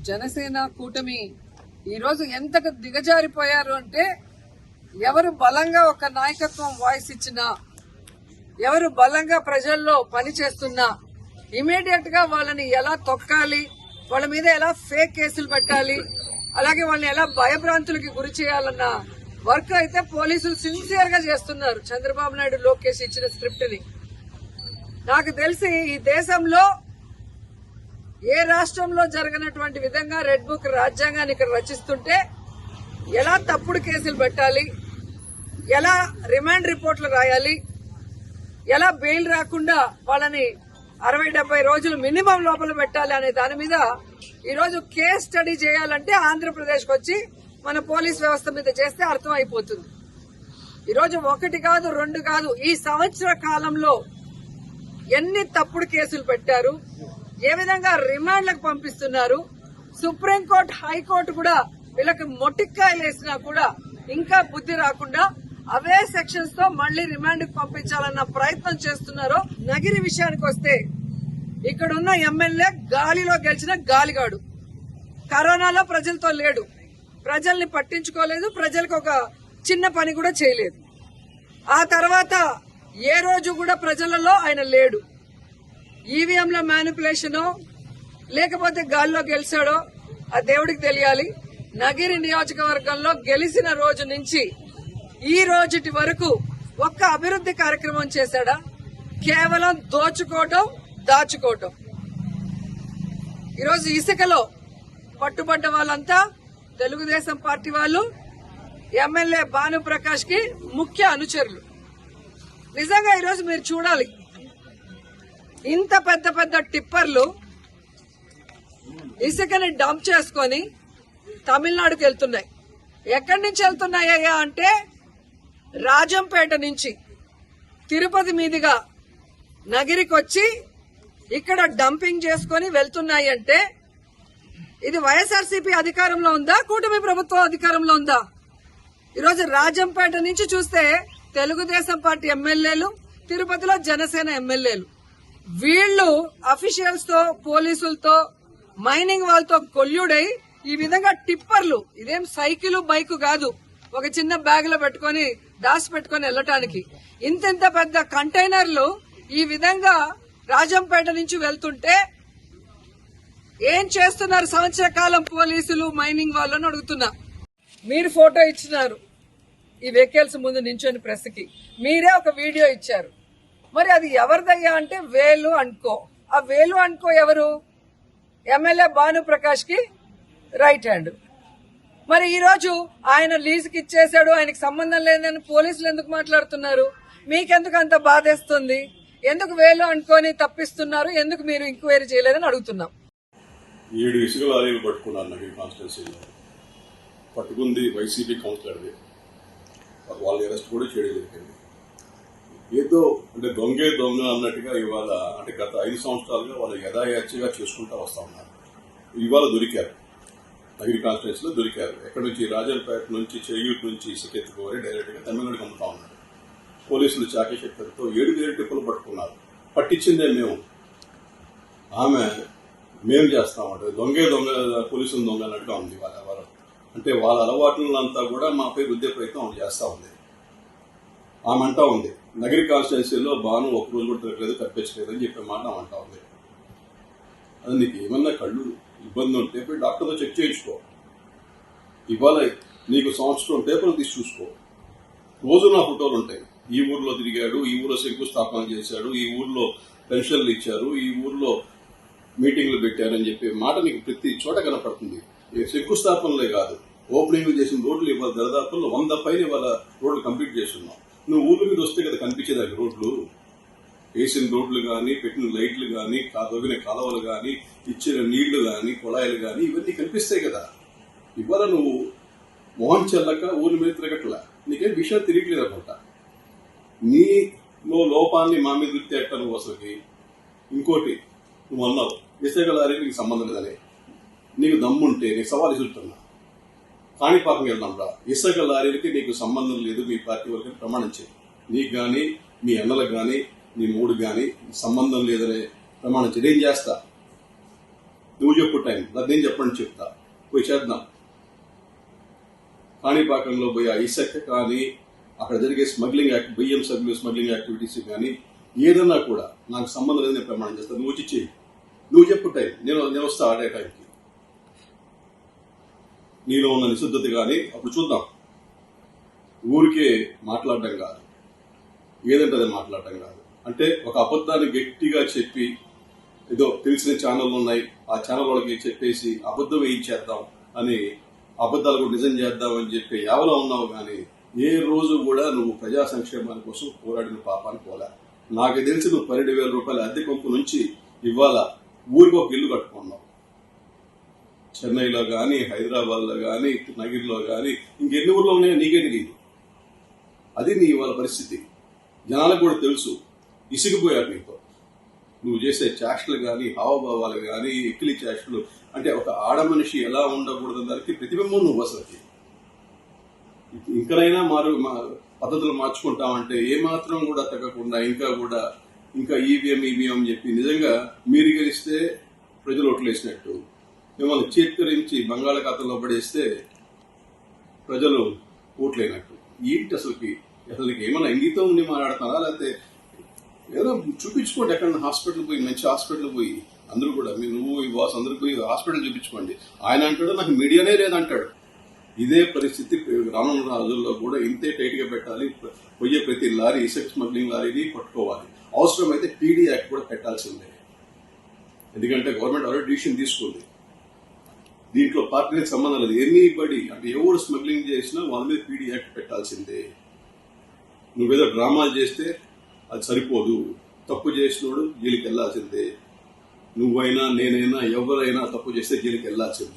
జనసేన కూటమి ఈరోజు ఎంతకు దిగజారిపోయారు అంటే ఎవరు బలంగా ఒక నాయకత్వం వాయిస్ ఇచ్చినా, ఎవరు బలంగా ప్రజల్లో పనిచేస్తున్నా ఇమీడియట్ గా వాళ్ళని ఎలా తొక్కాలి, వాళ్ళ మీద ఎలా ఫేక్ కేసులు పెట్టాలి, అలాగే వాళ్ళని ఎలా భయభ్రాంతులకి గురి చేయాలన్న వర్క్ అయితే పోలీసులు సిన్సియర్ గా చేస్తున్నారు. చంద్రబాబు నాయుడు, లోకేష్ ఇచ్చిన స్క్రిప్ట్ ని నాకు తెలిసి ఈ దేశంలో ఏ రాష్ట్రంలో జరగనటువంటి విధంగా రెడ్ బుక్ రాజ్యాంగాన్ని ఇక్కడ రచిస్తుంటే ఎలా తప్పుడు కేసులు పెట్టాలి, ఎలా రిమాండ్ రిపోర్ట్లు రాయాలి, ఎలా బెయిల్ రాకుండా వాళ్ళని 60-70 రోజులు మినిమం లోపల పెట్టాలి అనే దాని మీద ఈరోజు కేస్ స్టడీ చేయాలంటే ఆంధ్రప్రదేశ్కి వచ్చి మన పోలీస్ వ్యవస్థ మీద చేస్తే అర్థం అయిపోతుంది. ఈరోజు 1 కాదు 2 కాదు, ఈ సంవత్సర కాలంలో ఎన్ని తప్పుడు కేసులు పెట్టారు, ఏ విధంగా రిమాండ్లకు పంపిస్తున్నారు, సుప్రీంకోర్టు, హైకోర్టు కూడా వీళ్ళకి మొటిక్కాయలు వేసినా కూడా ఇంకా బుద్ధి రాకుండా అవే సెక్షన్స్ తో మళ్లీ రిమాండ్ కు పంపించాలన్న ప్రయత్నం చేస్తున్నారు. నగిరి విషయానికి వస్తే ఇక్కడున్న ఎమ్మెల్యే గాలిలో గెలిచిన గాలిగాడు, కరోనాలో ప్రజలతో లేడు, ప్రజల్ని పట్టించుకోలేదు, ప్రజలకు ఒక చిన్న పని కూడా చేయలేదు. ఆ తర్వాత ఏ రోజు కూడా ప్రజలలో ఆయన లేడు. ఈవీఎంల మ్యానిపులేషనో లేకపోతే గాల్లో గెలిచాడో ఆ దేవుడికి తెలియాలి. నగిరి నియోజకవర్గంలో గెలిచిన రోజు నుంచి ఈ రోజుటి వరకు ఒక్క అభివృద్ధి కార్యక్రమం చేశాడా? కేవలం దోచుకోవటం, దాచుకోవటం. ఈరోజు ఇసుకలో పట్టుబడ్డ వాళ్ళంతా తెలుగుదేశం పార్టీ వాళ్ళు, ఎమ్మెల్యే భానుప్రకాష్ కి ముఖ్య అనుచరులు. నిజంగా ఈరోజు మీరు చూడాలి, ఇంత పెద్ద పెద్ద టిప్పర్లు ఇసుకని డంప్ చేసుకుని తమిళనాడుకి వెళ్తున్నాయి. ఎక్కడి నుంచి వెళ్తున్నాయ్యా అంటే రాజంపేట నుంచి తిరుపతి మీదుగా నగిరికి వచ్చి ఇక్కడ డంపింగ్ చేసుకుని వెళ్తున్నాయి. అంటే ఇది వైఎస్ఆర్సీపీ అధికారంలో ఉందా, కూటమి ప్రభుత్వం అధికారంలో ఉందా? ఈరోజు రాజంపేట నుంచి చూస్తే తెలుగుదేశం పార్టీ ఎమ్మెల్యేలు, తిరుపతిలో జనసేన ఎమ్మెల్యేలు, వీళ్లు అఫీషియల్స్ తో, పోలీసులతో, మైనింగ్ వాళ్ళతో కొల్లుడై ఈ విధంగా టిప్పర్లు, ఇదేం సైకిల్ బైక్ కాదు, ఒక చిన్న బ్యాగ్ లో పెట్టుకుని దాచి పెట్టుకుని వెళ్లటానికి ఇంత పెద్ద కంటైనర్లు ఈ విధంగా రాజంపేట నుంచి వెళ్తుంటే ఏం చేస్తున్నారు సంవత్సర కాలం పోలీసులు, మైనింగ్ వాళ్ళని అడుగుతున్నా. మీరు ఫోటో ఇచ్చినారు ఈ వెహికల్స్ ముందు నించొని ప్రెస్ కి, మీరే ఒక వీడియో ఇచ్చారు. మరి అది ఎవరిదయ్యా అంటే వేలు అనుకో. ఆ వేలు అనుకో ఎవరు? ఎమ్మెల్యే భానుప్రకాష్ కి రైట్ హ్యాండ్. మరి ఈ రోజు ఆయన లీజుకి ఇచ్చేశాడు, ఆయనకి సంబంధం లేదని పోలీసులు ఎందుకు మాట్లాడుతున్నారు? మీకెందుకు అంత బాధేస్తుంది? ఎందుకు వేలు అనుకొని తప్పిస్తున్నారు? ఎందుకు మీరు ఎంక్వైరీ చేయలేదని అడుగుతున్నాం. 7 ఇసుక లారీలు పట్టుకున్నారు నగరి కాన్స్టిట్యున్సీలో. పట్టుకుంది వైసీపీ కౌన్సిలర్ది. వాళ్ళని అరెస్ట్ కూడా చేయడం జరిగింది. ఏదో అంటే దొంగే దొంగ అన్నట్టుగా ఇవాళ, అంటే గత 5 సంవత్సరాలుగా వాళ్ళు యథాయాచిగా చేసుకుంటూ వస్తా ఉన్నారు. ఇవాళ దొరికారు, నగిరి కాన్స్టిట్యున్సీలో దొరికారు. ఎక్కడి నుంచి? రాజంపేట నుంచి, చెయ్యూరు నుంచి ఇసుకెత్తుకోవాలి డైరెక్ట్ గా తమిళనాడుకి అమ్ముతా ఉన్నారు. పోలీసులు చాకశక్తితో 7 టిప్పులు పట్టుకున్నారు. పట్టించిందే మేము, ఆమె మేము చేస్తామంటే దొంగే దొంగ, పోలీసులు దొంగ అన్నట్టుగా ఉంది వాళ్ళ. అంటే వాళ్ళ అలవాట్లంతా కూడా మాపై రుద్దే ప్రయత్నం చేస్తా ఉంది. ఆమె అంటా ఉంది నగరి కాన్స్టిట్యున్సీలో బాను ఒక రోజు కూడా తిరగలేదు, తప్పించలేదు అని చెప్పే మాట అంటా ఉంది. అది నీకు ఏమన్నా కళ్ళు ఇబ్బంది ఉంటే పోయి డాక్టర్తో చెక్ చేయించుకో. ఇవాళ నీకు సంవత్సరం పేపర్లు తీసి చూసుకో. రోజు నా ఫోటోలు ఉంటాయి. ఈ ఊర్లో తిరిగాడు, ఈ ఊర్లో శంకుస్థాపన చేశాడు, ఈ ఊర్లో పెన్షన్లు ఇచ్చారు, ఈ ఊర్లో మీటింగ్లు పెట్టారని చెప్పే మాట నీకు ప్రతి చోట కనపడుతుంది. శంకుస్థాపనలే కాదు, ఓపెనింగ్లు చేసిన రోడ్లు ఇవాళ దరిదాపుల్లో 100 పైన ఇవాళ రోడ్లు కంప్లీట్ చేస్తున్నాం. నువ్వు ఊర్ల మీద వస్తే కదా కనిపించేదానికి రోడ్లు, వేసిన రోడ్లు కానీ, పెట్టిన లైట్లు కానీ, తవ్విన కాలువలు కానీ, ఇచ్చిన నీళ్లు కానీ, కుళాయిలు కానీ, ఇవన్నీ కనిపిస్తాయి కదా. ఇవాళ నువ్వు మొహం చెల్లక ఊరి మీద తిరగట్లా, నీకేం విషయం తిరిగలేదు అనుకుంటా. నీలో లోపాన్ని మా మీద వృత్తి నువ్వు అసలుకి. ఇంకోటి నువ్వు అన్నావు ఇసుక లారీకి నీకు సంబంధం లేదని. నీకు దమ్ముంటే నీకు సవాల్ ఇస్తున్నా, కాణిపాకం వెళ్దాం రా, ఇసుక లారీలకి నీకు సంబంధం లేదు మీ పార్టీ వరకు ప్రమాణం చేయి. నీకు కానీ, మీ అన్నలకు కానీ, నీ మూడు కానీ సంబంధం లేదనే ప్రమాణం చేయి. నేను చేస్తా. నువ్వు చెప్పు టైం, నేను చెప్పండి చెప్తా, పోయి చేద్దాం. కాణిపాకంలో పోయి ఆ ఇసుక కానీ అక్కడ జరిగే స్మగ్లింగ్ బియ్యం సభ్యులు స్మగ్లింగ్ యాక్టివిటీస్ కానీ ఏదన్నా కూడా నాకు సంబంధం లేదు, నేను ప్రమాణం చేస్తాను. నువ్వు వచ్చి చెయ్యి, నువ్వు చెప్పు టైం, నేను వస్తా ఆడే టైంకి. నీలో ఉన్న నిశుద్ధత కానీ అప్పుడు చూద్దాం. ఊరికే మాట్లాడడం కాదు, ఏదంటే అది మాట్లాడటం కాదు. అంటే ఒక అబద్ధాన్ని గట్టిగా చెప్పి ఏదో తెలిసిన ఛానళ్ళు ఉన్నాయి, ఆ ఛానల్ వాళ్ళకి చెప్పేసి అబద్ధం వేయించేద్దాం అని, అబద్ధాలు కూడా నిజం చేద్దాం అని చెప్పి ఎవరో ఉన్నావు. కానీ ఏ రోజు కూడా నువ్వు ప్రజా సంక్షేమాల కోసం పోరాడిన పాపాన్ని పోలే. నాకు తెలిసి నువ్వు 12,000 రూపాయల అద్దె కొంపు నుంచి ఇవాళ ఊరికి ఒక ఇల్లు కట్టుకున్నావు. చెన్నైలో కానీ, హైదరాబాద్లో కానీ, నగిరిలో కానీ, ఇంకెన్ని ఊర్లో ఉన్నాయో నీకే తెలియదు. అది నీ ఇవాళ పరిస్థితి. జనాలకు కూడా తెలుసు, ఇసిగిపోయారు నీతో. నువ్వు చేసే చేష్టలు కానీ, హావభావాలు కానీ, ఎక్కిలి చేష్టలు. అంటే ఒక ఆడ మనిషి ఎలా ఉండకూడదు దానికి ప్రతిబింబం నువ్వు అసలుకి. ఇంకనైనా పద్ధతులు మార్చుకుంటామంటే ఏమాత్రం కూడా తగ్గకుండా ఇంకా ఈవీఎం చెప్పి నిజంగా మీరు గెలిస్తే ప్రజలు ఓట్లు వేసినట్టు, మిమ్మల్ని చేత్కరించి బంగాళాఖాతంలో పడేస్తే ప్రజలు ఓట్లేనట్టు. ఏంటి అసలుకి ఏమైనా ఇంగితం ఉండి మాట్లాడుతున్నారా? లేకపోతే ఏదో చూపించుకోండి, ఎక్కడన్నా హాస్పిటల్ పోయి, మంచి హాస్పిటల్ పోయి, అందరూ కూడా నువ్వు ఈ బాస్ అందరూ పోయి హాస్పిటల్ చూపించుకోండి. ఆయన అంటాడు నాకు మీడియానే లేదంటాడు. ఇదే పరిస్థితి రానున్న రోజుల్లో కూడా ఇంతే టైట్ గా పెట్టాలి. పోయే ప్రతి లారీ ఇసుక స్మగ్లింగ్ లారీని పట్టుకోవాలి. అవసరమైతే పీడీ యాక్ట్ కూడా పెట్టాల్సిందే. ఎందుకంటే గవర్నమెంట్ ఆల్రెడీ డిసిషన్ తీసుకుంది. దీంట్లో పార్టీలకు సంబంధం లేదు. ఎనీబడి అంటే ఎవరు స్మగ్లింగ్ చేసినా వాళ్ళ మీద పీడీ యాక్ట్ పెట్టాల్సిందే. నువ్వేదో డ్రామాలు చేస్తే అది సరిపోదు. తప్పు చేసినోడు జైలుకి వెళ్లాల్సిందే. నువ్వైనా నేనైనా ఎవరైనా తప్పు చేస్తే జైలుకి వెళ్లాల్సిందే.